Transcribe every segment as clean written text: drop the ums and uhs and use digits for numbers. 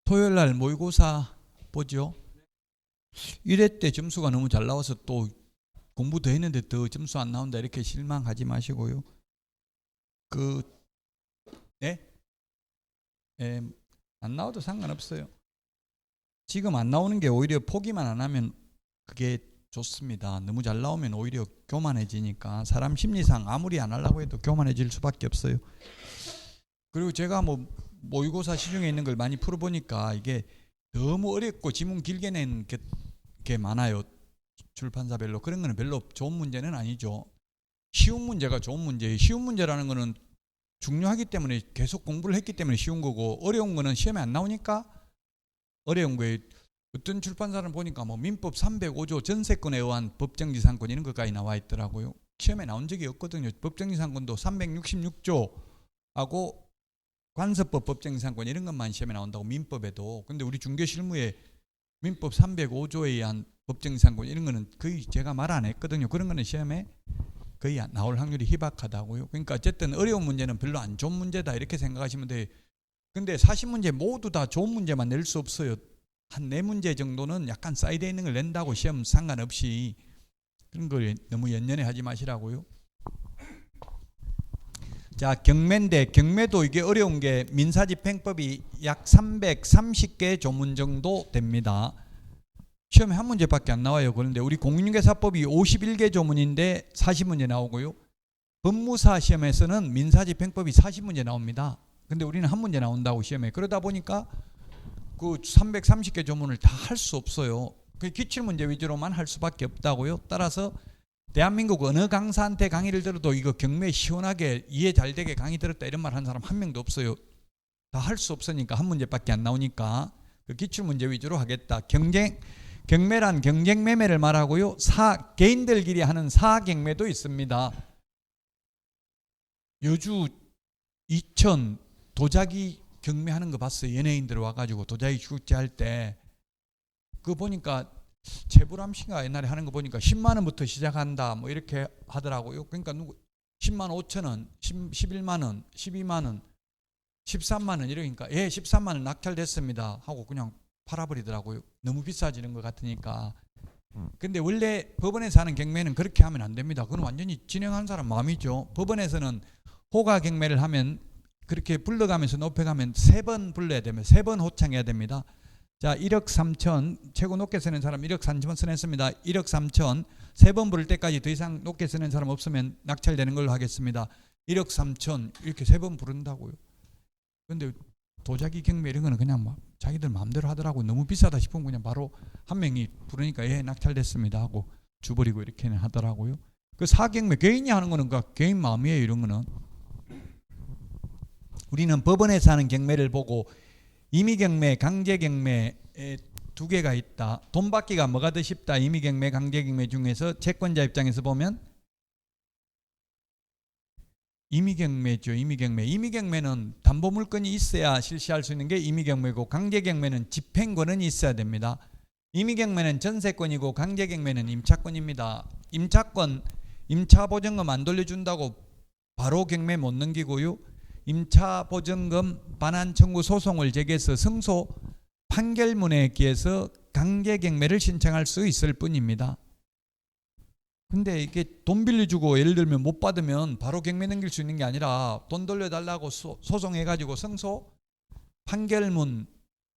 토요일 날 모의고사 보죠. 1회 때 점수가 너무 잘 나와서 또 공부 더 했는데 더 점수 안 나온다 이렇게 실망하지 마시고요. 안 나와도 상관없어요. 지금 안 나오는 게 오히려 포기만 안 하면 그게 좋습니다. 너무 잘 나오면 오히려 교만해지니까 사람 심리상 아무리 안 하려고 해도 교만해질 수밖에 없어요. 그리고 제가 모의고사 시중에 있는 걸 많이 풀어보니까 이게 너무 어렵고 지문 길게 낸 게 많아요. 출판사별로. 그런 거는 별로 좋은 문제는 아니죠. 쉬운 문제가 좋은 문제예요. 쉬운 문제라는 거는 중요하기 때문에 계속 공부를 했기 때문에 쉬운 거고, 어려운 거는 시험에 안 나오니까 어려운 거예요. 어떤 출판사를 보니까 민법 305조 전세권에 의한 법정지상권 이런 것까지 나와 있더라고요. 시험에 나온 적이 없거든요. 법정지상권도 366조하고 관서법 법정지상권 이런 것만 시험에 나온다고, 민법에도. 근데 우리 중개실무에 민법 305조에 의한 법정지상권 이런 거는 거의 제가 말 안 했거든요. 그런 거는 시험에 거의 나올 확률이 희박하다고요. 그러니까 어쨌든 어려운 문제는 별로 안 좋은 문제다 이렇게 생각하시면 돼요. 근데 40문제 모두 다 좋은 문제만 낼 수 없어요. 한 4문제 정도는 약간 사이드에 있는 걸 낸다고, 시험 상관없이. 그런 걸 너무 연연해 하지 마시라고요. 자, 경매인데 경매도 이게 어려운 게 민사집행법이 약 330개 조문 정도 됩니다. 시험에 한 문제밖에 안 나와요. 그런데 우리 공인중개사법이 51개 조문인데 40문제 나오고요. 법무사 시험에서는 민사집행법이 40문제 나옵니다. 근데 우리는 한 문제 나온다고 시험에. 그러다 보니까 그 330개 조문을 다 할 수 없어요. 그 기출문제 위주로만 할 수밖에 없다고요. 따라서 대한민국 어느 강사한테 강의를 들어도 이거 경매 시원하게 이해 잘 되게 강의 들었다 이런 말 하는 사람 한 명도 없어요. 다 할 수 없으니까, 한 문제밖에 안 나오니까 그 기출문제 위주로 하겠다. 경매란 경쟁매매를 말하고요. 개인들끼리 하는 사경매도 있습니다. 여주 이천 도자기 경매하는 거 봤어요. 연예인들 와가지고 도자기 축제 할 때. 그거 보니까 최불암 씨가 옛날에 하는 거 보니까 10만 원부터 시작한다 뭐 이렇게 하더라고요. 그러니까 10만 5천 원, 11만 원, 12만 원, 13만 원 이러니까 13만 원 낙찰됐습니다 하고 그냥 팔아버리더라고요. 너무 비싸지는 것 같으니까. 근데 원래 법원에서 하는 경매는 그렇게 하면 안 됩니다. 그건 완전히 진행한 사람 마음이죠. 법원에서는 호가 경매를 하면 그렇게 불러가면서 높여가면 3번 불러야 됩니다. 3번 호창해야 됩니다. 자, 1억 3천, 최고 높게 쓰는 사람 1억 3천 쓰냈습니다. 1억 3천, 3번 부를 때까지 더 이상 높게 쓰는 사람 없으면 낙찰되는 걸로 하겠습니다. 1억 3천 이렇게 3번 부른다고요. 근데 도자기 경매 이런 거는 그냥 자기들 마음대로 하더라고요. 너무 비싸다 싶으면 그냥 바로 한 명이 부르니까 낙찰됐습니다 하고 주버리고 이렇게는 하더라고요. 그 사경매 개인이 하는 거는 그 개인 마음이에요. 이런 거는. 우리는 법원에서 하는 경매를 보고 임의경매, 강제경매 두 개가 있다. 돈 받기가 뭐가 더 쉽다. 임의경매, 강제경매 중에서 채권자 입장에서 보면 임의경매죠. 임의경매는 담보물건이 있어야 실시할 수 있는 게 임의경매고, 강제경매는 집행권은 있어야 됩니다. 임의경매는 전세권이고 강제경매는 임차권입니다. 임차보증금 안 돌려준다고 바로 경매 못 넘기고요. 임차보증금 반환 청구 소송을 제기해서 승소 판결문에 기해서 강제경매를 신청할 수 있을 뿐입니다. 근데 이게 돈 빌려주고 예를 들면 못 받으면 바로 경매 넘길 수 있는 게 아니라 돈 돌려달라고 소송해가지고 승소 판결문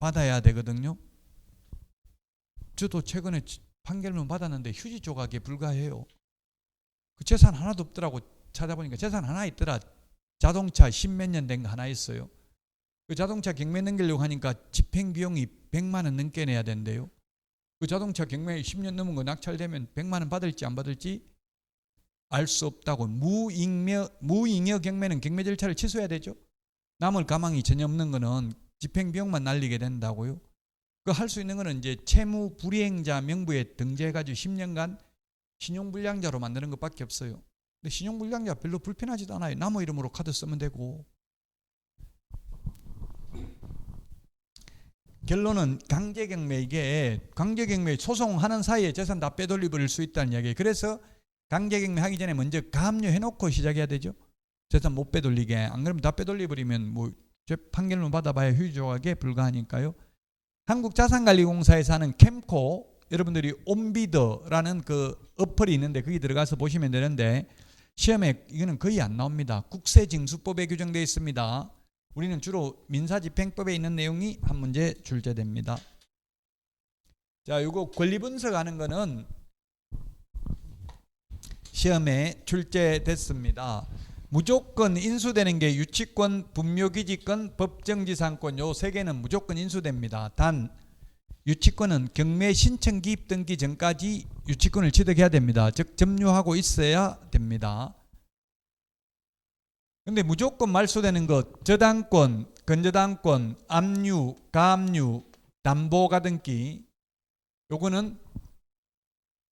받아야 되거든요. 저도 최근에 판결문 받았는데 휴지 조각에 불과해요. 그 재산 하나도 없더라고. 찾아보니까 재산 하나 있더라. 자동차 10몇 년 된 거 하나 있어요. 그 자동차 경매 넘기려고 하니까 집행비용이 100만 원 넘게 내야 된대요. 그 자동차 경매 10년 넘은 거 낙찰되면 100만 원 받을지 안 받을지 알 수 없다고. 무잉여 경매는 경매 절차를 취소해야 되죠. 남을 가망이 전혀 없는 거는 집행비용만 날리게 된다고요. 그 할 수 있는 거는 이제 채무 불이행자 명부에 등재해가지고 10년간 신용불량자로 만드는 것밖에 없어요. 근데 신용불량자 별로 불편하지도 않아요. 남의 이름으로 카드 쓰면 되고. 결론은 강제경매, 이게 강제경매 소송하는 사이에 재산 다 빼돌려버릴 수 있다는 이야기예요. 그래서 강제경매 하기 전에 먼저 가압류해놓고 시작해야 되죠. 재산 못 빼돌리게. 안 그러면 다 빼돌려버리면 판결문 받아봐야 휴지 조각에 불과하니까요. 한국자산관리공사에서 하는 캠코, 여러분들이 온비더라는 그 어플이 있는데 거기 들어가서 보시면 되는데 시험에 이거는 거의 안 나옵니다. 국세징수법에 규정되어 있습니다. 우리는 주로 민사집행법에 있는 내용이 한 문제 출제됩니다. 자, 이거 권리분석하는 거는 시험에 출제됐습니다. 무조건 인수되는 게 유치권, 분묘기지권, 법정지상권 요 세 개는 무조건 인수됩니다. 단 유치권은 경매 신청 기입 등기 전까지 유치권을 취득해야 됩니다. 즉 점유하고 있어야 됩니다. 근데 무조건 말소되는 것, 저당권, 건저당권, 압류, 가압류, 담보가등기 요거는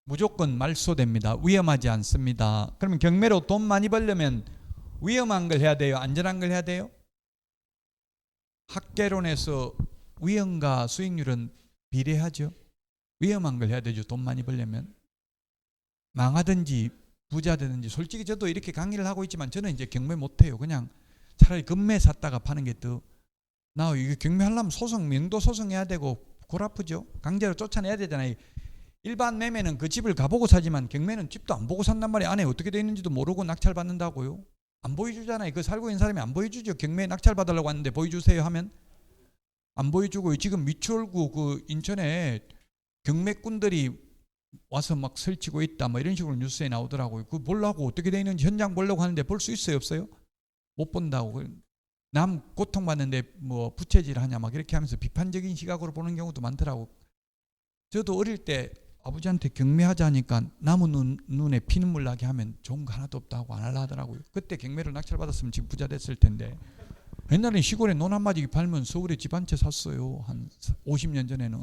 무조건 말소됩니다. 위험하지 않습니다. 그러면 경매로 돈 많이 벌려면 위험한 걸 해야 돼요? 안전한 걸 해야 돼요? 학계론에서 위험과 수익률은 비례하죠. 위험한 걸 해야 되죠. 돈 많이 벌려면. 망하든지 부자 되든지. 솔직히 저도 이렇게 강의를 하고 있지만 저는 이제 경매 못해요. 그냥 차라리 금매 샀다가 파는 게 더 나아요. 이게 경매하려면 소송, 명도 소송해야 되고 골 아프죠. 강제로 쫓아내야 되잖아요. 일반 매매는 그 집을 가보고 사지만 경매는 집도 안 보고 산단 말이에요. 안에 어떻게 되어 있는지도 모르고 낙찰받는다고요. 안 보여주잖아요. 그 살고 있는 사람이 안 보여주죠. 경매에 낙찰받으려고 하는데 보여주세요 하면 안 보여주고, 지금 미추홀구 그 인천에 경매꾼들이 와서 막 설치고 있다 뭐 이런 식으로 뉴스에 나오더라고요. 그거 보려고 어떻게 되어 있는지 현장 보려고 하는데 볼 수 있어요, 없어요? 못 본다고. 남 고통받는데 뭐 부채질 하냐 막 이렇게 하면서 비판적인 시각으로 보는 경우도 많더라고. 저도 어릴 때 아버지한테 경매하자 하니까 나무 눈에 피눈물 나게 하면 좋은 거 하나도 없다고 안 하려 하더라고요. 그때 경매를 낙찰받았으면 지금 부자 됐을 텐데. 옛날에 시골에 논 한 마디 팔면 서울에 집 한 채 샀어요. 한 50년 전에는.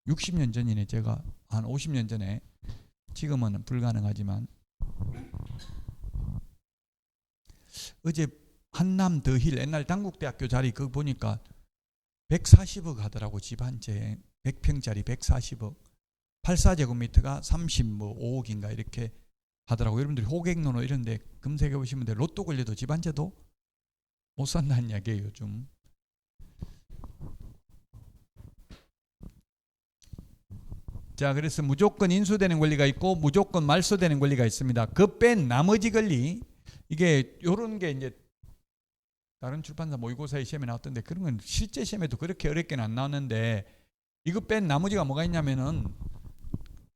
60년 전이네. 제가 한 50년 전에. 지금은 불가능하지만. 어제 한남 더힐 옛날 당국대학교 자리 그거 보니까 140억 하더라고. 집 한 채 100평짜리 140억. 84제곱미터가 35억인가 이렇게 하더라고. 여러분들이 호객노노 이런 데 검색해 보시면 돼. 로또 걸려도 집 한 채도 못 산다는 이야기예요, 요즘. 자, 그래서 무조건 인수되는 권리가 있고 무조건 말소되는 권리가 있습니다. 그 뺀 나머지 권리, 이게 요런 게 이제 다른 출판사 모의고사의 시험에 나왔던데 그런 건 실제 시험에도 그렇게 어렵게는 안 나왔는데, 이거 뺀 나머지가 뭐가 있냐면은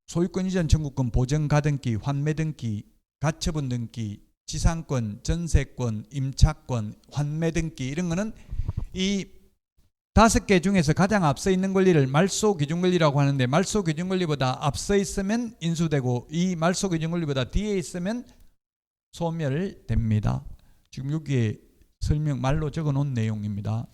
소유권 이전 청구권, 보전 가등기, 환매 등기, 가처분 등기, 지상권, 전세권, 임차권, 환매 등기, 이런 거는 이 5개 중에서 가장 앞서 있는 권리를 말소 기준 권리라고 하는데, 말소 기준 권리보다 앞서 있으면 인수되고 이 말소 기준 권리보다 뒤에 있으면 소멸됩니다. 지금 여기에 설명 말로 적어 놓은 내용입니다.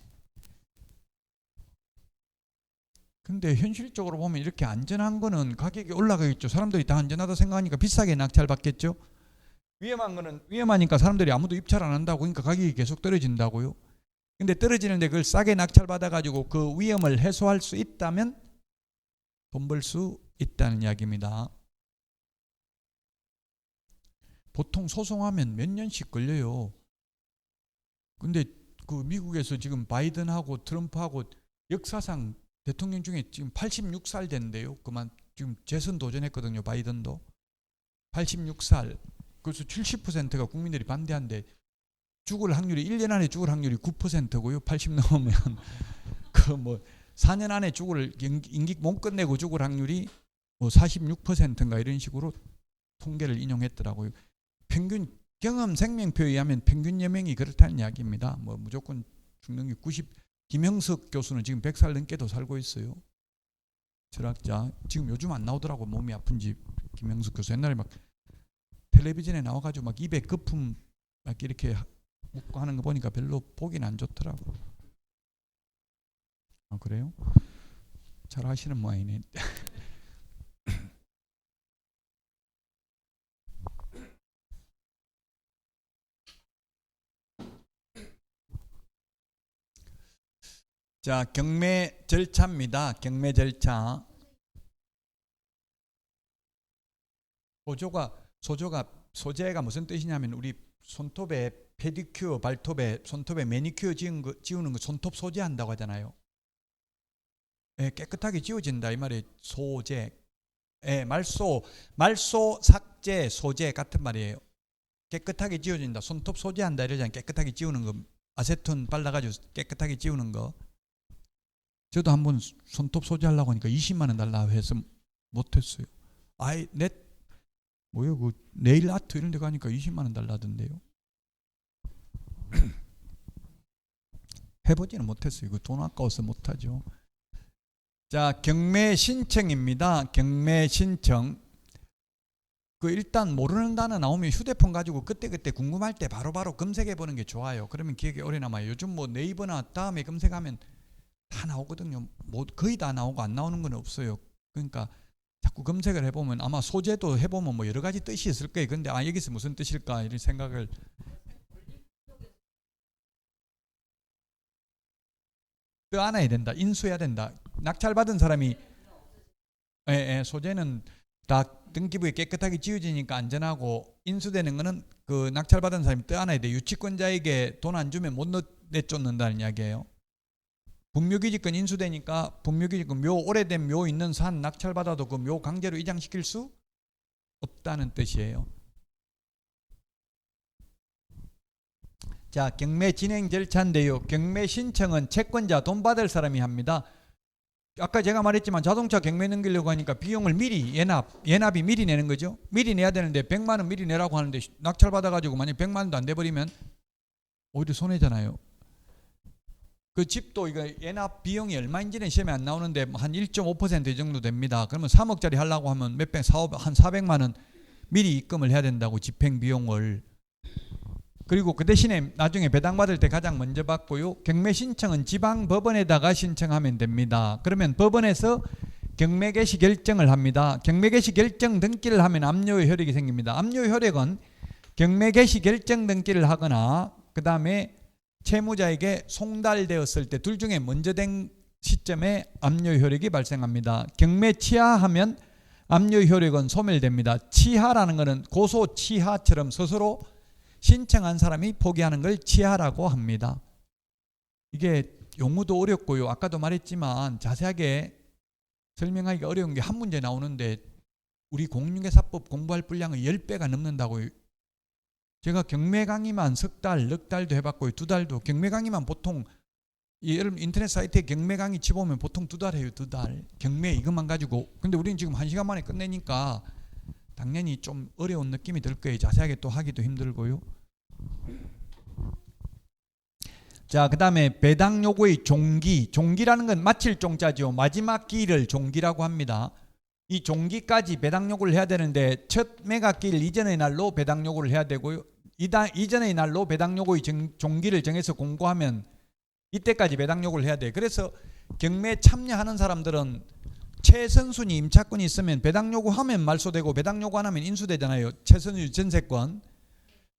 근데 현실적으로 보면 이렇게 안전한 거는 가격이 올라가겠죠. 사람들이 다 안전하다 생각하니까 비싸게 낙찰 받겠죠. 위험한 거는 위험하니까 사람들이 아무도 입찰 안 한다고, 그러니까 가격이 계속 떨어진다고요. 근데 떨어지는데 그걸 싸게 낙찰 받아가지고 그 위험을 해소할 수 있다면 돈 벌 수 있다는 이야기입니다. 보통 소송하면 몇 년씩 걸려요. 근데 그 미국에서 지금 바이든하고 트럼프하고 역사상 대통령 중에 지금 86살 됐는데요. 그만 지금 재선 도전했거든요. 바이든도 86살. 그래서 70%가 국민들이 반대한데 죽을 확률이 1년 안에 죽을 확률이 9%고요. 80 넘으면 그 뭐 4년 안에 죽을 임기 못 끝내고 죽을 확률이 뭐 46%인가 이런 식으로 통계를 인용했더라고요. 평균 경험 생명표에 의하면 평균 여명이 그렇다는 이야기입니다. 뭐 무조건 죽는 게 90. 김영석 교수는 지금 100살 넘게도 살고 있어요. 철학자. 지금 요즘 안 나오더라고. 몸이 아픈지. 김영석 교수 옛날에 막 텔레비전에 나와가지고 막 입에 거품 막 이렇게 묻고 하는 거 보니까 별로 보기는 안 좋더라고. 아, 그래요? 잘 하시는 모양이네. 자, 경매 절차입니다. 경매 절차. 소재가 무슨 뜻이냐면 우리 손톱에 페디큐어, 발톱에 손톱에 매니큐어 지우는 거 손톱 소재 한다고 하잖아요. 깨끗하게 지워진다 이 말이에요. 소재, 말소, 삭제, 소재 같은 말이에요. 깨끗하게 지워진다. 손톱 소재한다 이러잖아요. 깨끗하게 지우는 거, 아세톤 발라가지고 깨끗하게 지우는 거. 저도 한번 손톱 소재하려고 하니까 20만 원 달라 해서 못했어요. 뭐요? 그 네일 아트 이런 데 가니까 20만 원 달라던데요. 해보지는 못했어요. 그 돈 아까워서 못하죠. 자, 경매 신청입니다. 경매 신청. 그 일단 모르는 단어 나오면 휴대폰 가지고 그때그때 궁금할 때 바로바로 검색해 보는 게 좋아요. 그러면 기억에 오래 남아요. 요즘 뭐 네이버나 다음에 검색하면 다 나오거든요. 뭐 거의 다 나오고 안 나오는 건 없어요. 그러니까 자꾸 검색을 해보면 아마 소재도 해보면 뭐 여러 가지 뜻이 있을 거예요. 근데 여기서 무슨 뜻일까 이런 생각을. 떠안아야 된다. 인수해야 된다. 낙찰받은 사람이 소재는 다 등기부에 깨끗하게 지워지니까 안전하고, 인수되는 거는 그 낙찰받은 사람이 떠안아야 돼. 유치권자에게 돈 안 주면 못 내쫓는다는 이야기예요. 분묘기지권 인수되니까 분묘기지권 묘, 오래된 묘 있는 산 낙찰받아도 그 묘 강제로 이장시킬 수 없다는 뜻이에요. 자, 경매 진행 절차인데요. 경매 신청은 채권자, 돈 받을 사람이 합니다. 아까 제가 말했지만 자동차 경매 넘기려고 하니까 비용을 미리 예납이 미리 내는 거죠. 미리 내야 되는데 100만 원 미리 내라고 하는데 낙찰 받아가지고 만약 100만 원도 안 돼버리면 오히려 손해잖아요. 그 집도 이거 예납 비용이 얼마인지는 시험에 안 나오는데 한 1.5% 이 정도 됩니다. 그러면 3억짜리 하려고 하면 한 400만 원 미리 입금을 해야 된다고, 집행 비용을. 그리고 그 대신에 나중에 배당받을 때 가장 먼저 받고요. 경매 신청은 지방법원에다가 신청하면 됩니다. 그러면 법원에서 경매 개시 결정을 합니다. 경매 개시 결정 등기를 하면 압류의 효력이 생깁니다. 압류의 효력은 경매 개시 결정 등기를 하거나 그 다음에 채무자에게 송달되었을 때 둘 중에 먼저 된 시점에 압류의 효력이 발생합니다. 경매 취하하면 압류의 효력은 소멸됩니다. 취하라는 것은 고소 취하처럼 스스로 신청한 사람이 포기하는 걸 취하라고 합니다. 이게 용어도 어렵고요. 아까도 말했지만 자세하게 설명하기가 어려운 게 한 문제 나오는데 우리 공인중개사법 공부할 분량의 10배가 넘는다고요. 제가 경매 강의만 석 달, 넉 달도 해봤고요. 2달도. 경매 강의만 보통 여러분 인터넷 사이트에 경매 강의 치보면 보통 2달 해요. 2달. 경매 이것만 가지고. 근데 우리는 지금 1시간 만에 끝내니까 당연히 좀 어려운 느낌이 들 거예요. 자세하게 또 하기도 힘들고요. 자, 그 다음에 배당 요구의 종기. 종기라는 건 마칠 종자죠. 마지막 기일을 종기라고 합니다. 이 종기까지 배당 요구를 해야 되는데 첫 매각기일 이전의 날로 배당 요구를 해야 되고요. 이전의 날로 배당 요구의 종기를 정해서 공고하면 이때까지 배당 요구를 해야 돼요. 그래서 경매에 참여하는 사람들은 최선순위 임차권이 있으면 배당 요구하면 말소되고 배당 요구 안 하면 인수되잖아요. 최선순위 전세권.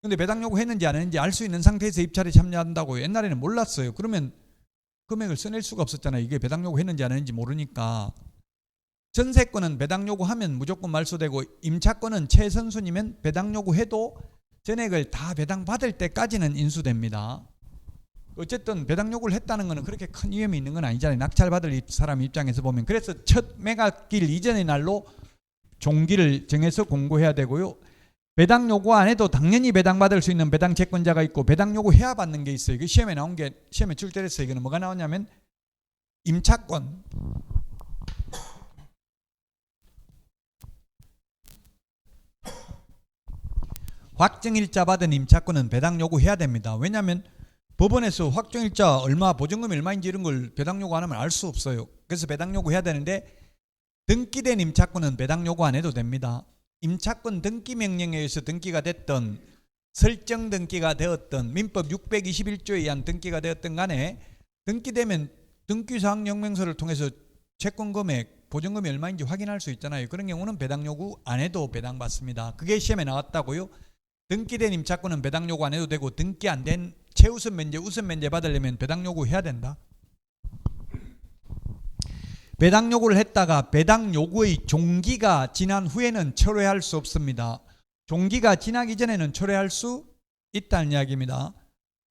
근데 배당 요구했는지 안 했는지 알 수 있는 상태에서 입찰에 참여한다고. 옛날에는 몰랐어요. 그러면 금액을 써낼 수가 없었잖아요. 이게 배당 요구했는지 안 했는지 모르니까. 전세권은 배당 요구하면 무조건 말소되고, 임차권은 최선순위면 배당 요구해도 전액을 다 배당 받을 때까지는 인수됩니다. 어쨌든 배당 요구를 했다는 것은 그렇게 큰 위험이 있는 건 아니잖아요. 낙찰 받을 사람 입장에서 보면. 그래서 첫 매각기일 이전의 날로 종기를 정해서 공고해야 되고요. 배당 요구 안 해도 당연히 배당 받을 수 있는 배당 채권자가 있고, 배당 요구 해야 받는 게 있어요. 시험에 나온 게, 시험에 출제됐어요. 이거는 뭐가 나오냐면 임차권. 확정일자 받은 임차권은 배당 요구해야 됩니다. 왜냐하면 법원에서 확정일자 얼마, 보증금이 얼마인지 이런 걸 배당 요구 안 하면 알 수 없어요. 그래서 배당 요구해야 되는데, 등기된 임차권은 배당 요구 안 해도 됩니다. 임차권 등기 명령에 의해서 등기가 됐던, 설정 등기가 되었던, 민법 621조에 의한 등기가 되었던 간에 등기되면 등기사항명령서를 통해서 채권 금액, 보증금이 얼마인지 확인할 수 있잖아요. 그런 경우는 배당 요구 안 해도 배당 받습니다. 그게 시험에 나왔다고요. 등기된 임차권은 배당 요구 안 해도 되고, 등기 안 된 최우선 면제, 우선 면제 받으려면 배당 요구해야 된다. 배당 요구를 했다가 배당 요구의 종기가 지난 후에는 철회할 수 없습니다. 종기가 지나기 전에는 철회할 수 있다는 이야기입니다.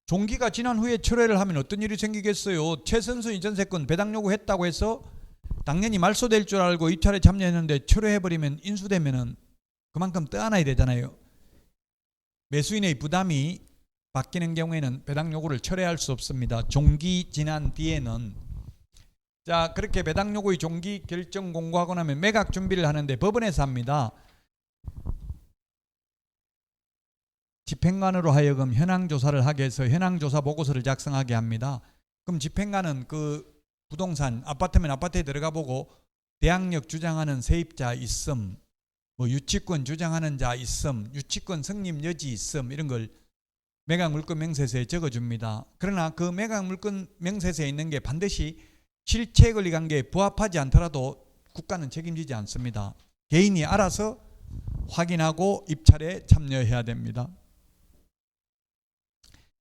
종기가 지난 후에 철회를 하면 어떤 일이 생기겠어요? 최선순위 전세권 배당 요구했다고 해서 당연히 말소될 줄 알고 입찰에 참여했는데 철회해버리면 인수되면은 그만큼 떠안아야 되잖아요. 매수인의 부담이 바뀌는 경우에는 배당 요구를 철회할 수 없습니다. 종기 지난 뒤에는. 자, 그렇게 배당 요구의 종기 결정 공고하고 나면 매각 준비를 하는데 법원에서 합니다. 집행관으로 하여금 현황 조사를 하게 해서 현황 조사 보고서를 작성하게 합니다. 그럼 집행관은 그 부동산, 아파트면 아파트에 들어가 보고 대항력 주장하는 세입자 있음, 뭐 유치권 주장하는 자 있음, 유치권 성립 여지 있음, 이런 걸 매각 물권 명세서에 적어줍니다. 그러나 그 매각 물권 명세서에 있는 게 반드시 실체 권리 관계에 부합하지 않더라도 국가는 책임지지 않습니다. 개인이 알아서 확인하고 입찰에 참여해야 됩니다.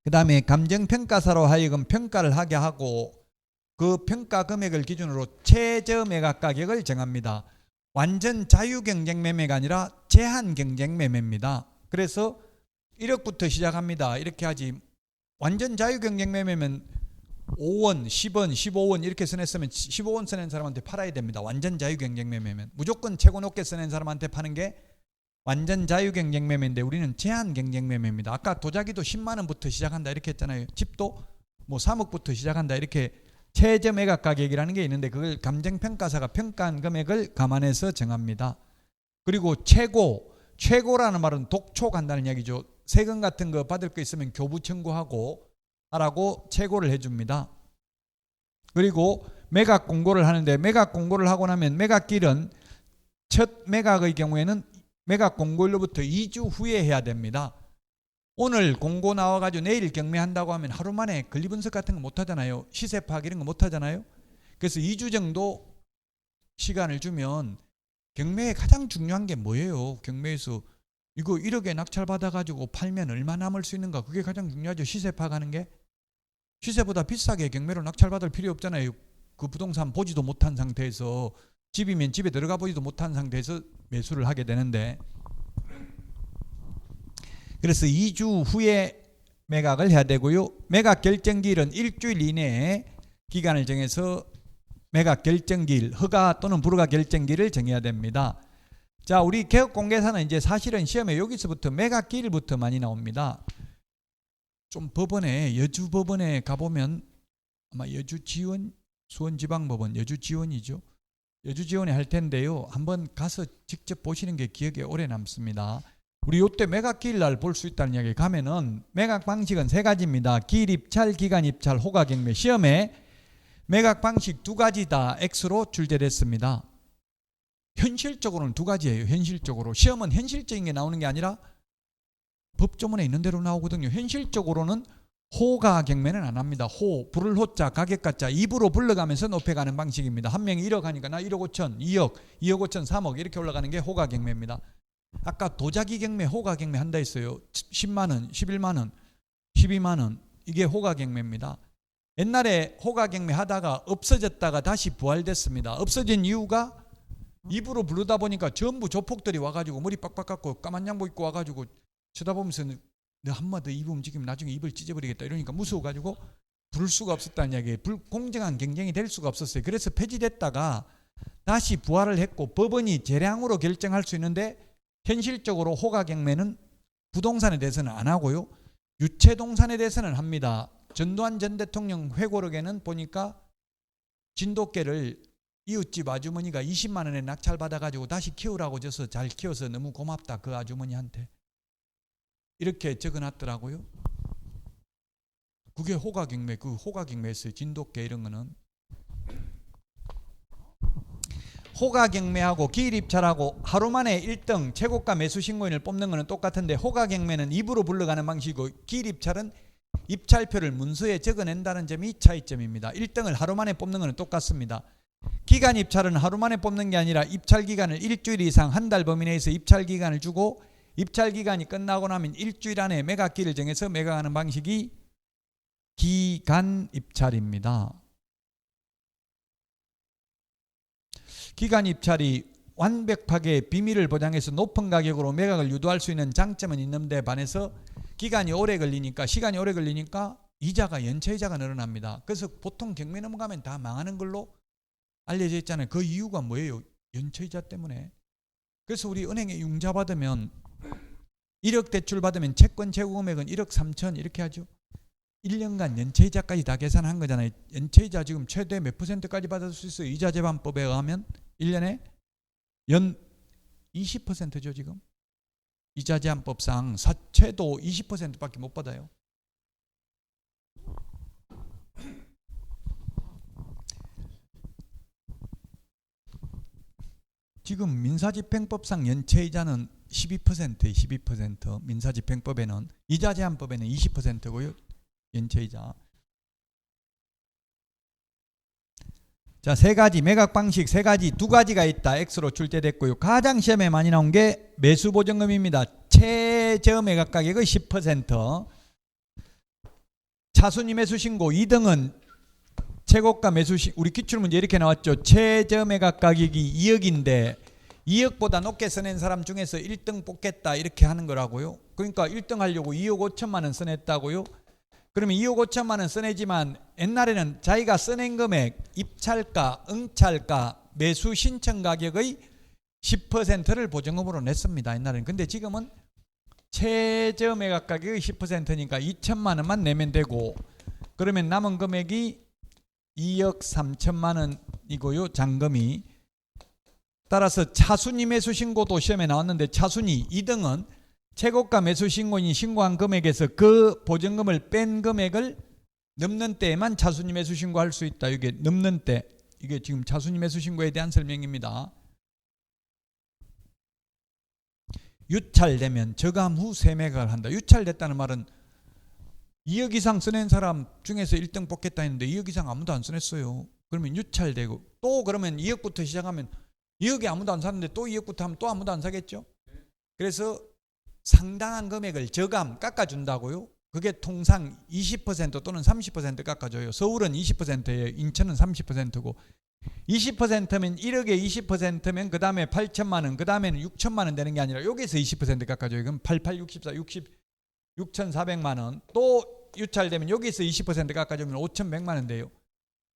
그 다음에 감정평가사로 하여금 평가를 하게 하고 그 평가 금액을 기준으로 최저 매각 가격을 정합니다. 완전 자유경쟁 매매가 아니라 제한 경쟁 매매입니다. 그래서 1억부터 시작합니다. 이렇게 하지, 완전 자유경쟁 매매면 5원, 10원, 15원 이렇게 써냈으면 15원 써낸 사람한테 팔아야 됩니다. 완전 자유경쟁 매매면 무조건 최고 높게 써낸 사람한테 파는 게 완전 자유경쟁 매매인데 우리는 제한경쟁 매매입니다. 아까 도자기도 10만 원부터 시작한다 이렇게 했잖아요. 집도 뭐 3억부터 시작한다 이렇게 최저 매각 가격이라는 게 있는데 그걸 감정평가사가 평가한 금액을 감안해서 정합니다. 그리고 최고라는 말은 독촉한다는 이야기죠. 세금 같은 거 받을 거 있으면 교부 청구하고 하라고 최고를 해줍니다. 그리고 매각 공고를 하는데 매각 공고를 하고 나면 매각일은 첫 매각의 경우에는 매각 공고일로부터 2주 후에 해야 됩니다. 오늘 공고 나와가지고 내일 경매한다고 하면 하루 만에 권리 분석 같은 거 못하잖아요. 시세 파악 이런 거 못하잖아요. 그래서 2주 정도 시간을 주면 경매에 가장 중요한 게 뭐예요? 경매에서 이거 1억에 낙찰 받아가지고 팔면 얼마 남을 수 있는가? 그게 가장 중요하죠. 시세 파악하는 게. 시세보다 비싸게 경매로 낙찰 받을 필요 없잖아요. 그 부동산 보지도 못한 상태에서, 집이면 집에 들어가 보지도 못한 상태에서 매수를 하게 되는데, 그래서 2주 후에 매각을 해야 되고요. 매각 결정기일은 일주일 이내에 기간을 정해서 매각 결정기일, 허가 또는 불허가 결정기일을 정해야 됩니다. 자, 우리 개업공개사는 이제 사실은 시험에 여기서부터 매각기일부터 많이 나옵니다. 좀 법원에, 여주법원에 가보면 아마 여주지원, 수원지방법원, 여주지원이죠. 여주지원에 할 텐데요. 한번 가서 직접 보시는 게 기억에 오래 남습니다. 우리 요때 매각기일 날 볼 수 있다는 이야기. 가면은 매각 방식은 3가지입니다. 기일 입찰, 기간 입찰, 호가 경매. 시험에 매각 방식 2가지 다 X로 출제됐습니다. 현실적으로는 2가지예요. 현실적으로. 시험은 현실적인 게 나오는 게 아니라 법조문에 있는 대로 나오거든요. 현실적으로는 호가 경매는 안 합니다. 호, 부를 호자, 가격가자 입으로 불러가면서 높여가는 방식입니다. 한 명이 1억 하니까 나 1억 5천, 2억, 2억 5천, 3억 이렇게 올라가는 게 호가 경매입니다. 아까 도자기 경매, 호가 경매 한다 했어요. 10만 원, 11만 원, 12만 원 이게 호가 경매입니다. 옛날에 호가 경매 하다가 없어졌다가 다시 부활됐습니다. 없어진 이유가 입으로 부르다 보니까 전부 조폭들이 와가지고 머리 빡빡 깎고 까만 양복 입고 와가지고 쳐다보면서 너 한번 더 입 움직이면 나중에 입을 찢어버리겠다 이러니까 무서워가지고 부를 수가 없었다는 이야기예요. 공정한 경쟁이 될 수가 없었어요. 그래서 폐지됐다가 다시 부활을 했고 법원이 재량으로 결정할 수 있는데 현실적으로 호가 경매는 부동산에 대해서는 안 하고요. 유체동산에 대해서는 합니다. 전두환 전 대통령 회고록에는 보니까 진돗개를 이웃집 아주머니가 20만 원에 낙찰 받아가지고 다시 키우라고 줘서 잘 키워서 너무 고맙다 그 아주머니한테 이렇게 적어놨더라고요. 그게 호가 경매, 그 호가 경매였어요. 진돗개 이런 거는. 호가 경매하고 기일 입찰하고 하루 만에 1등 최고가 매수 신고인을 뽑는 거는 똑같은데 호가 경매는 입으로 불러가는 방식이고 기일 입찰은 입찰표를 문서에 적어낸다는 점이 차이점입니다. 1등을 하루 만에 뽑는 거는 똑같습니다. 기간 입찰은 하루 만에 뽑는 게 아니라 입찰 기간을 일주일 이상 한 달 범위 내에서 입찰 기간을 주고 입찰 기간이 끝나고 나면 일주일 안에 매각기를 정해서 매각하는 방식이 기간 입찰입니다. 기간 입찰이 완벽하게 비밀을 보장해서 높은 가격으로 매각을 유도할 수 있는 장점은 있는데 반해서 기간이 오래 걸리니까 시간이 오래 걸리니까 이자가 연체 이자가 늘어납니다. 그래서 보통 경매 넘어가면 다 망하는 걸로 알려져 있잖아요. 그 이유가 뭐예요? 연체이자 때문에. 그래서 우리 은행에 융자 받으면 1억 대출 받으면 채권 최고 금액은 1억 3천 이렇게 하죠. 1년간 연체이자까지 다 계산한 거잖아요. 연체이자 지금 최대 몇 %까지 받을 수 있어요? 이자재반법에 의하면 1년에 연 20%죠 지금. 이자제한법상 최도 20%밖에 못 받아요. 지금 민사집행법상 연체이자는 12%예요. 12%. 민사집행법에는. 이자제한법에는 20%고요. 연체이자. 자, 세 가지 매각 방식 세 가지 두 가지가 있다. X로 출제됐고요. 가장 시험에 많이 나온 게 매수보증금입니다. 최저 매각 가격의 10%. 차순위 매수신고 2등은 최고가 매수신 우리 기출문제 이렇게 나왔죠. 최저 매각 가격이 2억인데 2억보다 높게 써낸 사람 중에서 1등 뽑겠다 이렇게 하는 거라고요. 그러니까 1등 하려고 2억 5천만 원 써냈다고요. 그러면 2억 5천만 원 써내지만 옛날에는 자기가 써낸 금액, 입찰가, 응찰가, 매수 신청 가격의 10%를 보증금으로 냈습니다. 옛날에는. 근데 지금은 최저 매각 가격의 10%니까 2천만 원만 내면 되고 그러면 남은 금액이 2억 3천만 원이고요. 잔금이. 따라서 차순위 매수 신고도 시험에 나왔는데 차순위 2등은 최고가 매수 신고인이 신고한 금액에서 그 보증금을 뺀 금액을 넘는 때에만 차순위 매수 신고할 수 있다. 이게 넘는 때. 이게 지금 차순위 매수 신고에 대한 설명입니다. 유찰되면 저감 후 세매각을 한다. 유찰됐다는 말은 2억 이상 써낸 사람 중에서 1등 뽑겠다 했는데 2억 이상 아무도 안 써냈어요. 그러면 유찰되고 또 그러면 2억부터 시작하면 2억에 아무도 안 샀는데 또 2억부터 하면 또 아무도 안 사겠죠. 그래서 상당한 금액을 저감 깎아준다고요. 그게 통상 20% 또는 30% 깎아줘요. 서울은 20%예요. 인천은 30%고 20%면 1억에 20%면 그 다음에 8천만 원, 그 다음에는 6천만 원 되는 게 아니라 여기서 20% 깎아줘요. 그럼 88, 64, 6,400만 원. 또 유찰되면 여기서 20% 깎아주면 5,100만 원 돼요.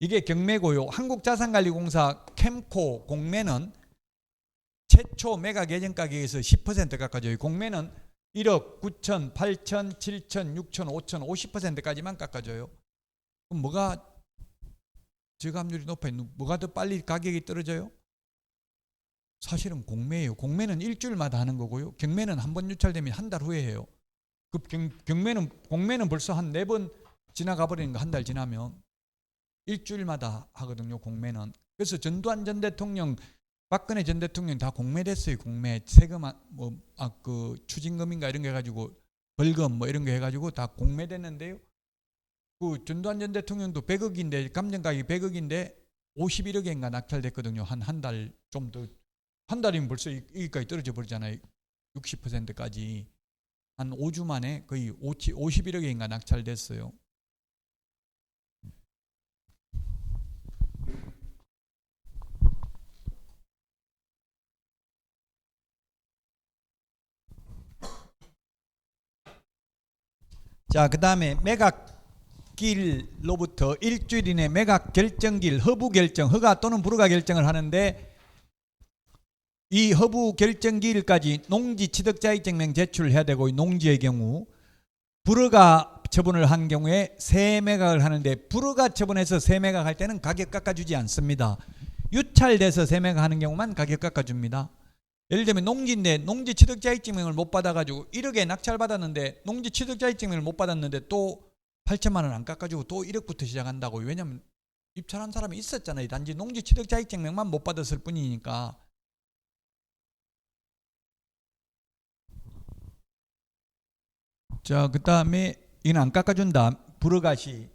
이게 경매고요. 한국자산관리공사 캠코 공매는 최초 매각 예정 가격에서 10% 깎아줘요. 공매는 1억, 9천, 8천, 7천, 6천, 5천, 50%까지만 깎아줘요. 그럼 뭐가 저감률이 높아요? 뭐가 더 빨리 가격이 떨어져요? 사실은 공매예요. 공매는 일주일마다 하는 거고요. 경매는 한 번 유찰되면 한 달 후에 해요. 그 공매는 벌써 한 4번 지나가 버리는 거 한 달 지나면 일주일마다 하거든요. 공매는. 그래서 전두환 전 대통령, 박근혜 전 대통령 다 공매됐어요. 공매 세금 그 추징금인가 이런 거 해가지고 벌금 뭐 이런 거 해가지고 다 공매됐는데요. 그 전두환 전 대통령도 100억인데 감정가격이 100억인데 51억인가 낙찰됐거든요. 한 달 좀 더 한 달이면 벌써 여기까지 떨어져 버리잖아요. 60%까지 한 5주 만에 거의 51억인가 낙찰됐어요. 자, 그 다음에 매각길로부터 일주일 이내 매각 결정길, 허부 결정, 허가 또는 불허가 결정을 하는데 이 허부 결정기일까지 농지 취득자익증명 제출을 해야 되고 농지의 경우 불허가 처분을 한 경우에 세매각을 하는데 불허가 처분해서 세매각할 때는 가격 깎아주지 않습니다. 유찰돼서 세매각하는 경우만 가격 깎아줍니다. 예를 들면 농지인데 농지 취득자익증명을 못 받아가지고 1억에 낙찰받았는데 농지 취득자익증명을 못 받았는데 또 8천만 원 안 깎아주고 또 1억부터 시작한다고. 왜냐하면 입찰한 사람이 있었잖아요. 단지 농지 취득자익증명만 못 받았을 뿐이니까. 자, 그 다음에 이는 안 깎아준다. 불허가시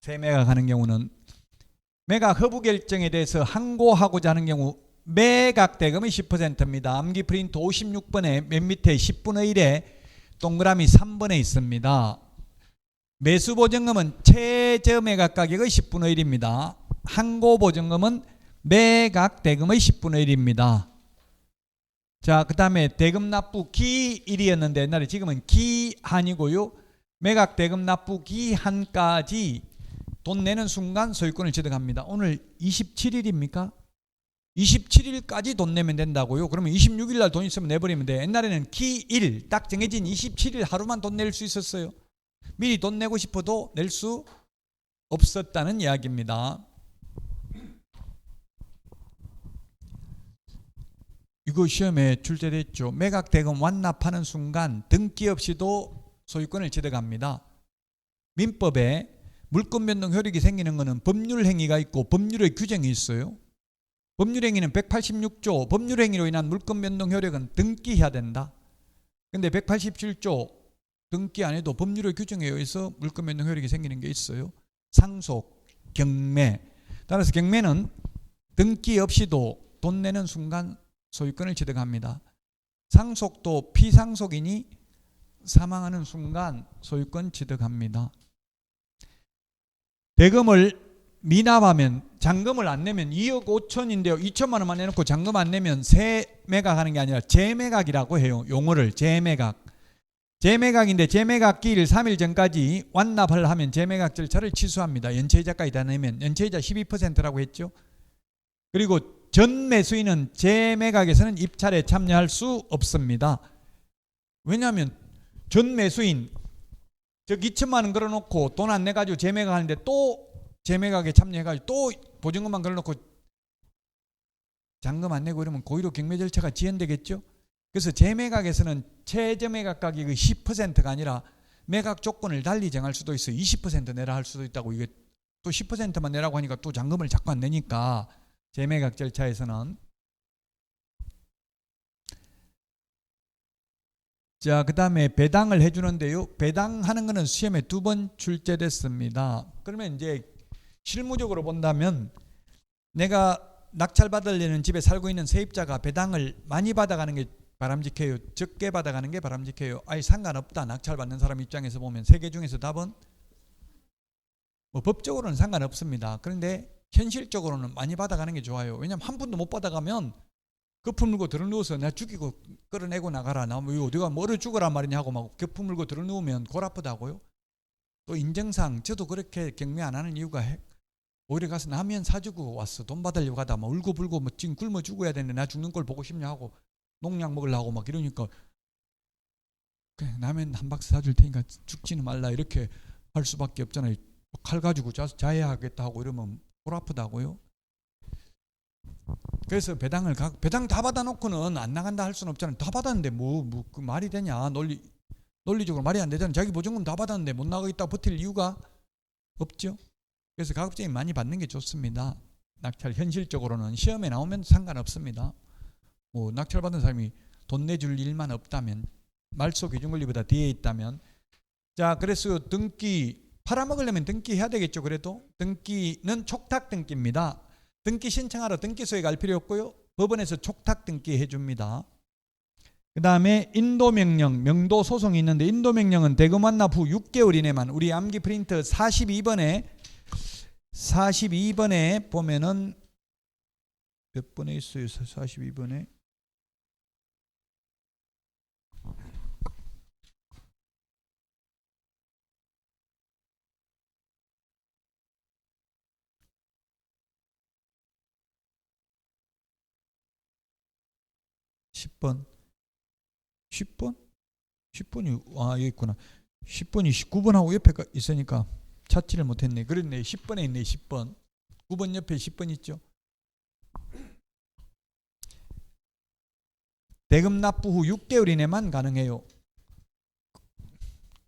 세매각하는 경우는 매각 허부 결정에 대해서 항고하고자 하는 경우 매각 대금이 10%입니다. 암기 프린트 56번에 맨 밑에 10분의 1에 동그라미 3번에 있습니다. 매수보증금은 최저 매각 가격의 10분의 1입니다. 항고보증금은 매각 대금의 10분의 1입니다. 자, 그 다음에 대금 납부 기일이었는데 옛날에 지금은 기한이고요. 매각 대금 납부 기한까지 돈 내는 순간 소유권을 취득합니다. 오늘 27일입니까? 27일까지 돈 내면 된다고요? 그러면 26일 날 돈 있으면 내버리면 돼. 옛날에는 기일 딱 정해진 27일 하루만 돈 낼 수 있었어요. 미리 돈 내고 싶어도 낼 수 없었다는 이야기입니다. 이거 시험에 출제됐죠. 매각 대금 완납하는 순간 등기 없이도 소유권을 취득합니다. 민법에 물권 변동 효력이 생기는 것은 법률 행위가 있고 법률의 규정이 있어요. 법률 행위는 186조 법률 행위로 인한 물권 변동 효력은 등기해야 된다. 근데 187조 등기 안 해도 법률의 규정에 의해서 물권 변동 효력이 생기는 게 있어요. 상속, 경매. 따라서 경매는 등기 없이도 돈 내는 순간 소유권을 취득합니다. 상속도 피상속인이 사망하는 순간 소유권 취득합니다. 대금을 미납하면 잔금을 안 내면 2억 5천인데요. 2천만 원만 내놓고 잔금 안 내면 세매각하는 게 아니라 재매각이라고 해요. 용어를 재매각. 재매각인데 재매각 기일 3일 전까지 완납을 하면 재매각 절차를 취소합니다. 연체이자까지 다 내면 연체이자 12%라고 했죠. 그리고 전 매수인은 재매각에서는 입찰에 참여할 수 없습니다. 왜냐하면 전 매수인 즉 2천만 원 걸어놓고 돈 안 내가지고 재매각하는데 또 재매각에 참여해가지고 또 보증금만 걸어놓고 잔금 안 내고 이러면 고의로 경매 절차가 지연되겠죠. 그래서 재매각에서는 최저매각 가격이 10%가 아니라 매각 조건을 달리 정할 수도 있어요. 20% 내라 할 수도 있다고. 이게 또 10%만 내라고 하니까 또 잔금을 자꾸 안 내니까 재매각 절차에서는. 자, 그 다음에 배당을 해주는데요. 배당하는 것은 시험에 2번 출제됐습니다. 그러면 이제 실무적으로 본다면 내가 낙찰받으려는 집에 살고 있는 세입자가 배당을 많이 받아가는 게 바람직해요? 적게 받아가는 게 바람직해요? 아예 상관없다. 낙찰받는 사람 입장에서 보면 세 개 중에서 답은 뭐 법적으로는 상관없습니다. 그런데 현실적으로는 많이 받아가는 게 좋아요. 왜냐하면 한 푼도 못 받아가면 거품 물고 들어누워서 나 죽이고 끌어내고 나가라. 나 뭐 어디가 뭐를 죽으란 말이냐 하고 막 거품 물고 들어누우면 골 아프다고요. 또 인정상 저도 그렇게 경매 안 하는 이유가 오히려 가서 라면 사주고 왔어. 돈 받으려고 하다 막 울고불고 뭐 지금 굶어 죽어야 되는데 나 죽는 걸 보고 싶냐 하고 농약 먹으려고 막 이러니까 그냥 라면 한 박스 사줄 테니까 죽지는 말라 이렇게 할 수밖에 없잖아요. 칼 가지고 자해하겠다 하고 이러면 골 아프다고요. 그래서 배당 다 받아놓고는 안 나간다 할 수는 없잖아요. 다 받았는데 그 말이 되냐. 논리적으로 말이 안 되잖아요. 자기 보증금 다 받았는데 못 나가겠다 버틸 이유가 없죠. 그래서 가급적이 많이 받는 게 좋습니다. 낙찰 현실적으로는 시험에 나오면 상관없습니다. 뭐 낙찰 받은 사람이 돈 내줄 일만 없다면 말소 기준 권리보다 뒤에 있다면. 자, 그래서 등기 팔아먹으려면 등기해야 되겠죠. 그래도 등기는 촉탁 등기입니다. 등기 신청하러 등기소에 갈 필요 없고요. 법원에서 촉탁 등기 해줍니다. 그 다음에 인도명령, 명도 소송이 있는데 인도명령은 대금 완납 후 6개월 이내만. 우리 암기 프린트 42번에 보면은 몇 번에 있어요? 42번에 10번 10번이 여기 있구나. 10번이 19번하고 옆에 있으니까 찾지를 못했네. 그랬네. 10번에 있네. 10번 9번 옆에 10번 있죠. 대금 납부 후 6개월 이내만 가능해요.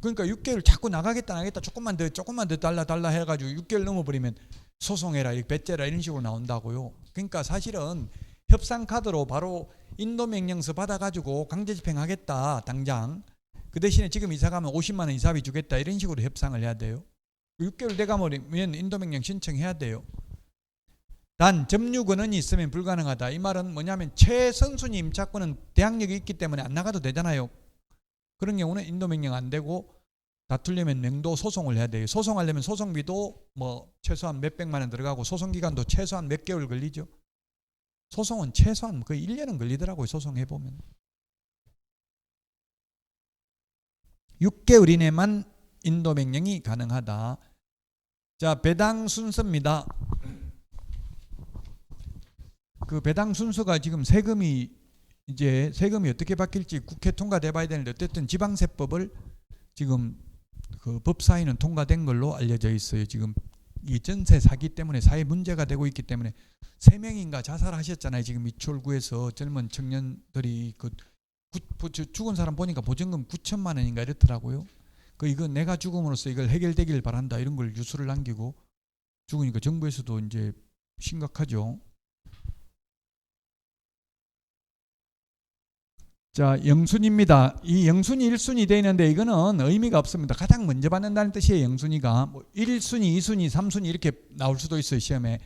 그러니까 6개월 자꾸 나가겠다 조금만 더 달라 해가지고 6개월 넘어버리면 소송해라 배째라 이런 식으로 나온다고요. 그러니까 사실은 협상카드로 바로 인도명령서 받아가지고 강제집행하겠다 당장. 그 대신에 지금 이사가면 50만 원 이사비 주겠다 이런 식으로 협상을 해야 돼요. 6개월 돼가면 인도명령 신청해야 돼요. 단 점유권은 있으면 불가능하다. 이 말은 뭐냐면 최선순위 임차권은 대항력이 있기 때문에 안 나가도 되잖아요. 그런 경우는 인도명령 안 되고 다투려면 명도 소송을 해야 돼요. 소송하려면 소송비도 뭐 최소한 몇백만 원 들어가고 소송기간도 최소한 몇 개월 걸리죠. 소송은 최소한 거의 1년은 걸리더라고요. 소송해보면 6개월 이내만 인도명령이 가능하다. 자, 배당 순서입니다. 그 배당 순서가 지금 세금이 어떻게 바뀔지 국회 통과돼 봐야 되는데, 어쨌든 지방세법을 지금 그 법사위는 통과된 걸로 알려져 있어요. 지금 이 전세 사기 때문에 사회 문제가 되고 있기 때문에 3명인가 자살하셨잖아요. 지금 이철구에서 젊은 청년들이 죽은 사람 보니까 보증금 9천만 원인가 이렇더라고요. 이거 내가 죽음으로써 이걸 해결되길 바란다 이런 걸 유서를 남기고 죽으니까 정부에서도 이제 심각하죠. 자, 영순입니다. 이 영순이 1순위 되어 있는데 이거는 의미가 없습니다. 가장 먼저 받는다는 뜻이에요. 영순위가 1순위, 2순위, 3순위 이렇게 나올 수도 있어요. 시험에.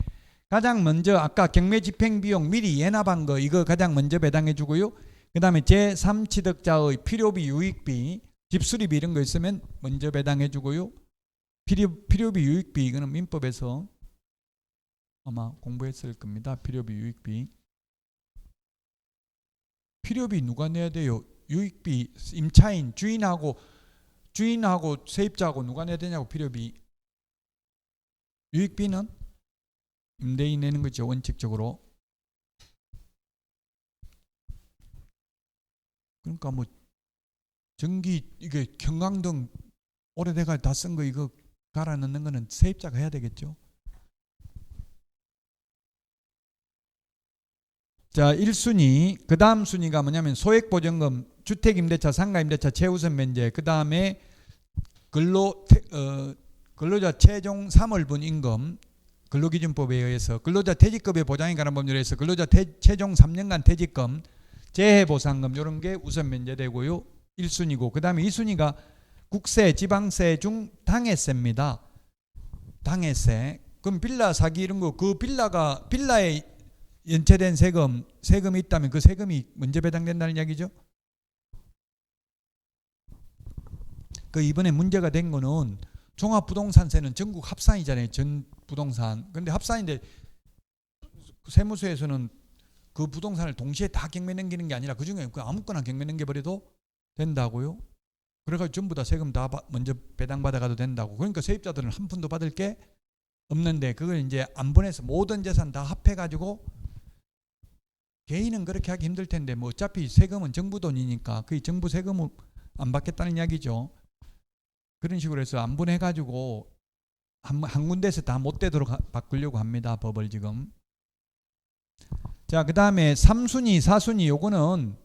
가장 먼저 아까 경매 집행 비용 미리 예납한 거 이거 가장 먼저 배당해 주고요. 그 다음에 제3취득자의 필요비, 유익비, 집수리비 이런 거 있으면 먼저 배당해 주고요. 필요비, 유익비 이거는 민법에서 아마 공부했을 겁니다. 필요비, 유익비. 필요비 누가 내야 돼요? 유익비 임차인 주인하고 세입자하고 누가 내야 되냐고. 필요비. 유익비는 임대인이 내는 거죠. 원칙적으로. 그러니까 뭐 전기 이게 경광등 오래돼가 다 쓴 거 이거 갈아 넣는 거는 세입자가 해야 되겠죠. 자, 1순위. 그 다음 순위가 뭐냐면 소액보전금, 주택임대차, 상가임대차 최우선 면제, 그 다음에 근로자 최종 3월분 임금, 근로기준법에 의해서 근로자 퇴직급여 보장에 관한 법률에 의해서 근로자 최종 3년간 퇴직금, 재해보상금 이런 게 우선 면제되고요. 1순위고 그 다음에 2순위가 국세, 지방세 중 당해세입니다. 당해세. 그럼 빌라 사기 이런 거, 그 빌라에 연체된 세금이 있다면 그 세금이 먼저 배당된다는 이야기죠. 이번에 문제가 된 거는 종합부동산세는 전국 합산이잖아요. 전 부동산. 근데 합산인데 세무서에서는 그 부동산을 동시에 다 경매 넘기는 게 아니라 그중에 아무거나 경매 넘겨버려도 된다고요. 그래가지고 전부 다 세금 다 먼저 배당받아가도 된다고. 그러니까 세입자들은 한 푼도 받을 게 없는데 그걸 이제 안 보내서 모든 재산 다 합해가지고 개인은 그렇게 하기 힘들 텐데 뭐 어차피 세금은 정부 돈이니까 그 정부 세금을 안 받겠다는 이야기죠. 그런 식으로 해서 안 보내가지고 한 군데에서 다 못 되도록 바꾸려고 합니다. 법을 지금. 자, 그 다음에 3순위, 4순위 요거는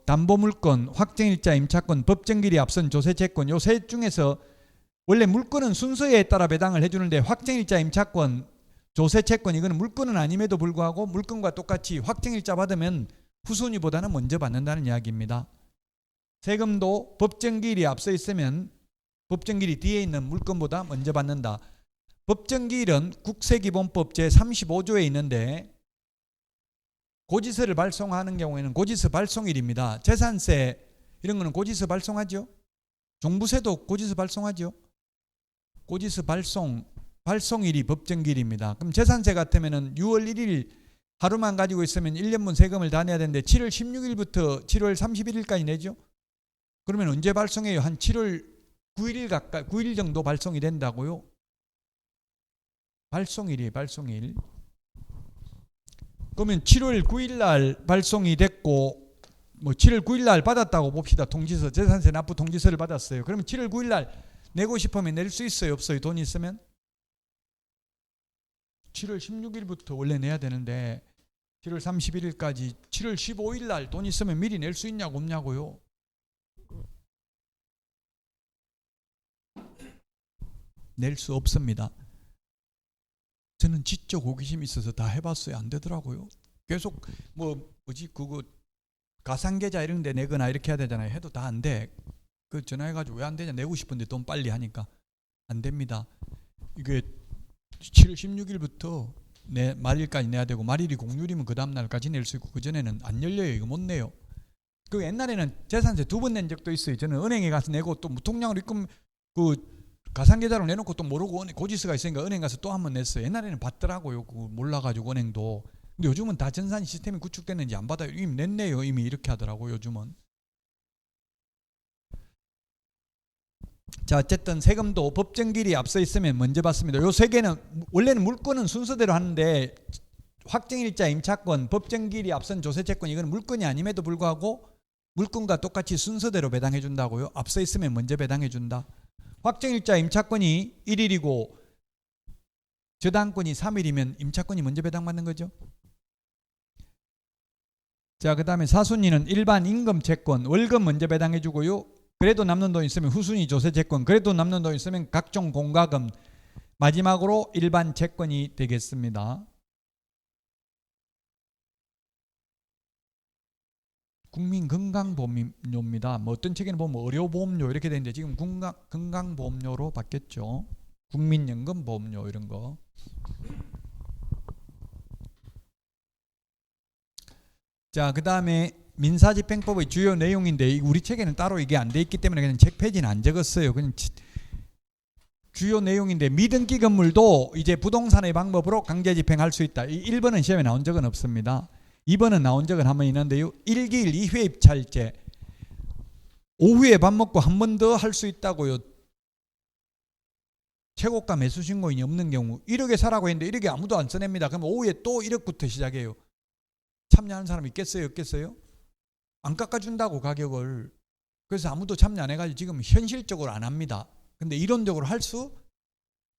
담보물권, 확정일자, 임차권, 법정기일이 앞선 조세채권 요 세 중에서 원래 물권은 순서에 따라 배당을 해주는데 확정일자, 임차권, 조세채권 이거는 물권은 아님에도 불구하고 물권과 똑같이 확정일자 받으면 후순위보다는 먼저 받는다는 이야기입니다. 세금도 법정기일이 앞서 있으면 법정기일이 뒤에 있는 물권보다 먼저 받는다. 법정기일은 국세기본법 제35조에 있는데 고지서를 발송하는 경우에는 고지서 발송일입니다. 재산세 이런 거는 고지서 발송하죠. 종부세도 고지서 발송하죠. 고지서 발송일이 법정기일입니다. 그럼 재산세 같으면은 6월 1일 하루만 가지고 있으면 1년분 세금을 다 내야 되는데 7월 16일부터 7월 31일까지 내죠. 그러면 언제 발송해요? 한 7월 9일 가까이 9일 정도 발송이 된다고요. 발송일이에요. 발송일. 그러면 7월 9일 날 발송이 됐고 뭐 7월 9일 날 받았다고 봅시다. 통지서, 재산세 납부 통지서를 받았어요. 그러면 7월 9일 날 내고 싶으면 낼 수 있어요? 없어요? 돈 있으면? 7월 16일부터 원래 내야 되는데 7월 31일까지 7월 15일 날 돈 있으면 미리 낼 수 있냐고 없냐고요. 낼 수 없습니다. 저는 지적 호기심이 있어서 다 해봤어요. 안 되더라고요. 계속 그거 가상계좌 이런 데 내거나 이렇게 해야 되잖아요. 해도 다 안 돼. 그 전화해가지고 왜 안 되냐, 내고 싶은데 돈 빨리 하니까 안 됩니다. 이게 7월 16일부터 말일까지 내야 되고 말일이 공휴일이면 그 다음 날까지 낼 수 있고 그 전에는 안 열려요. 이거 못 내요. 그 옛날에는 재산세 2번 낸 적도 있어요. 저는 은행에 가서 내고 또 무통장으로 입금 가상계좌로 내놓고 또 모르고 고지서가 있으니까 은행 가서 또 한 번 냈어요. 옛날에는 받더라고요. 그거 몰라가지고 은행도. 근데 요즘은 다 전산 시스템이 구축됐는지 안 받아요. 이미 냈네요. 이미 이렇게 하더라고요. 요즘은. 자, 어쨌든 세금도 법정기일이 앞서 있으면 먼저 받습니다. 요 세 개는 원래는 물건은 순서대로 하는데 확정일자 임차권, 법정기일이 앞선 조세채권 이건 물건이 아님에도 불구하고 물건과 똑같이 순서대로 배당해 준다고요. 앞서 있으면 먼저 배당해 준다. 확정일자 임차권이 1일이고 저당권이 3일이면 임차권이 먼저 배당받는 거죠. 자, 그 다음에 사순위는 일반 임금채권, 월급 먼저 배당해 주고요. 그래도 남는 돈 있으면 후순위 조세채권, 그래도 남는 돈 있으면 각종 공과금, 마지막으로 일반 채권이 되겠습니다. 국민건강보험료입니다. 뭐 어떤 책에는 보면 의료보험료 이렇게 되는데 지금 건강보험료로 바뀌었죠. 국민연금보험료 이런 거. 자, 그 다음에 민사집행법의 주요 내용인데 우리 책에는 따로 이게 안 돼 있기 때문에 그냥 책 페이지는 안 적었어요. 그냥 주요 내용인데 미등기 건물도 이제 부동산의 방법으로 강제 집행할 수 있다. 1번은 시험에 나온 적은 없습니다. 2번은 나온 적은 한 번 있는데요. 1기일 2회 입찰제. 오후에 밥 먹고 한 번 더 할 수 있다고요. 최고가 매수 신고인이 없는 경우 1억에 사라고 했는데 1억에 아무도 안 써냅니다. 그럼 오후에 또 1억부터 시작해요. 참여하는 사람 있겠어요? 없겠어요? 안 깎아준다고 가격을. 그래서 아무도 참여 안 해가지고 지금 현실적으로 안 합니다. 근데 이론적으로 할 수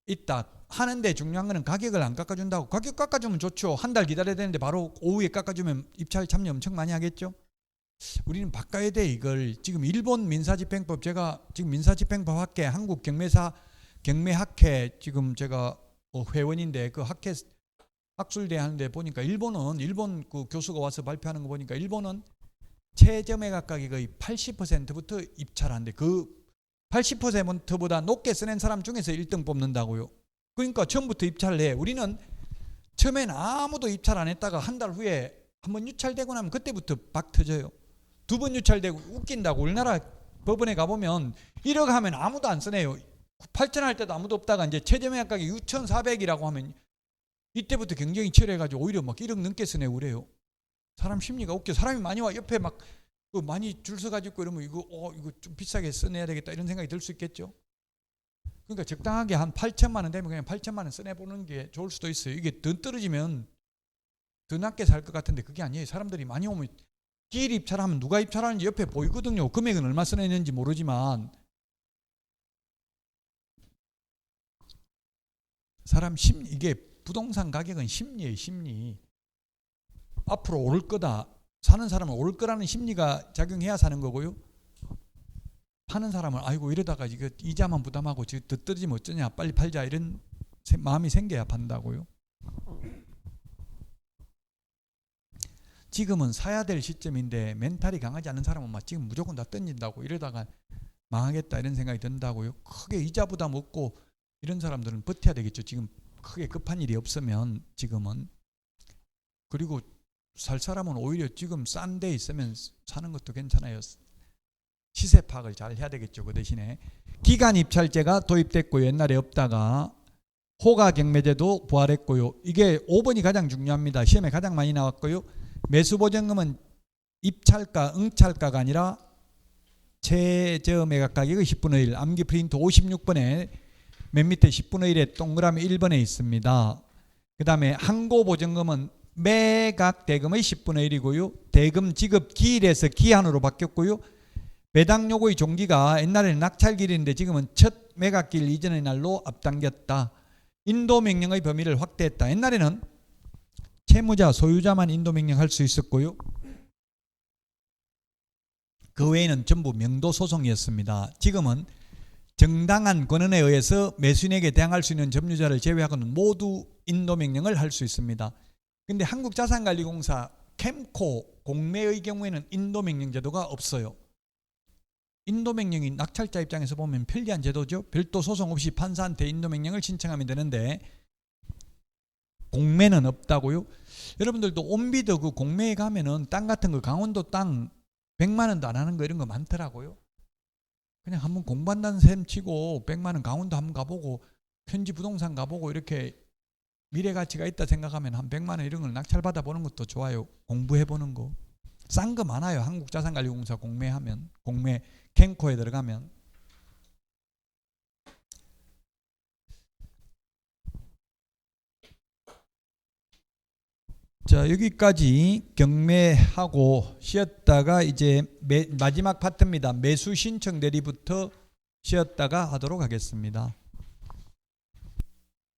있다. 하는데 중요한 거는 가격을 안 깎아준다고. 가격 깎아주면 좋죠. 한 달 기다려야 되는데 바로 오후에 깎아주면 입찰 참여 엄청 많이 하겠죠. 우리는 바꿔야 돼 이걸. 지금 일본 민사집행법, 제가 지금 민사집행법 학회 경매학회 지금 제가 회원인데 그 학회 학술대 하는데 보니까 일본 그 교수가 와서 발표하는 거 보니까 일본은 최저 매각 가격의 80%부터 입찰한대. 그 80%보다 높게 써낸 사람 중에서 1등 뽑는다고요. 그러니까 처음부터 입찰을 해. 우리는 처음엔 아무도 입찰 안 했다가 한 달 후에 한번 유찰되고 나면 그때부터 박 터져요. 두 번 유찰되고 웃긴다고. 우리나라 법원에 가보면 1억 하면 아무도 안 쓰네요. 8천 할 때도 아무도 없다가 이제 최저 매각 가격이 6,400이라고 하면 이때부터 경쟁이 치열해가지고 오히려 막 1억 넘게 쓰네요. 그래요. 사람 심리가 웃겨. 사람이 많이 와 옆에 막 많이 줄 서가지고 이러면 이거 좀 비싸게 써내야 되겠다 이런 생각이 들 수 있겠죠. 그러니까 적당하게 한 8천만 원 되면 그냥 8천만 원 써내보는 게 좋을 수도 있어요. 이게 더 떨어지면 더 낮게 살 것 같은데 그게 아니에요. 사람들이 많이 오면 기일 입찰하면 누가 입찰하는지 옆에 보이거든요. 금액은 얼마 써내는지 모르지만 사람 심리, 이게 부동산 가격은 심리예요. 심리. 앞으로 오를 거다. 사는 사람은 오를 거라는 심리가 작용해야 사는 거고요. 파는 사람은 아이고 이러다가 이거 이자만 부담하고 더 떨어지면 어쩌냐 빨리 팔자 이런 마음이 생겨야 판다고요. 지금은 사야 될 시점인데 멘탈이 강하지 않은 사람은 막 지금 무조건 다 던진다고 이러다가 망하겠다 이런 생각이 든다고요. 크게 이자 부담 없고 이런 사람들은 버텨야 되겠죠. 지금 크게 급한 일이 없으면 지금은. 그리고 살 사람은 오히려 지금 싼 데 있으면 사는 것도 괜찮아요. 시세 파악을 잘 해야 되겠죠. 그 대신에 기간 입찰제가 도입됐고요. 옛날에 없다가 호가 경매제도 부활했고요. 이게 5번이 가장 중요합니다. 시험에 가장 많이 나왔고요. 매수보증금은 입찰가, 응찰가가 아니라 최저 매각 가격의 10분의 1. 암기 프린트 56번에 맨 밑에 10분의 1에 동그라미 1번에 있습니다. 그 다음에 항고보증금은 매각 대금의 10분의 1이고요. 대금 지급 기일에서 기한으로 바뀌었고요. 배당 요구의 종기가 옛날에는 낙찰기일인데 지금은 첫 매각기일 이전의 날로 앞당겼다. 인도명령의 범위를 확대했다. 옛날에는 채무자, 소유자만 인도명령할 수 있었고요. 그 외에는 전부 명도소송이었습니다. 지금은 정당한 권한에 의해서 매수인에게 대항할 수 있는 점유자를 제외하고는 모두 인도명령을 할 수 있습니다. 근데 한국자산관리공사 캠코 공매의 경우에는 인도명령 제도가 없어요. 인도명령이 낙찰자 입장에서 보면 편리한 제도죠. 별도 소송 없이 판사한테 인도명령을 신청하면 되는데 공매는 없다고요. 여러분들도 온비드 그 공매에 가면은 땅 같은 거 강원도 땅 100만 원도 안 하는 거 이런 거 많더라고요. 그냥 한번 공부한다는 셈 치고 100만 원 강원도 한번 가보고 현지 부동산 가보고 이렇게 미래 가치가 있다 생각하면 한 100만 원 이런 걸 낙찰 받아보는 것도 좋아요. 공부해보는 거. 싼 거 많아요. 한국자산관리공사 공매하면. 공매 캠코에 들어가면. 자, 여기까지 경매하고 쉬었다가 이제 마지막 파트입니다. 매수 신청 대리부터 쉬었다가 하도록 하겠습니다.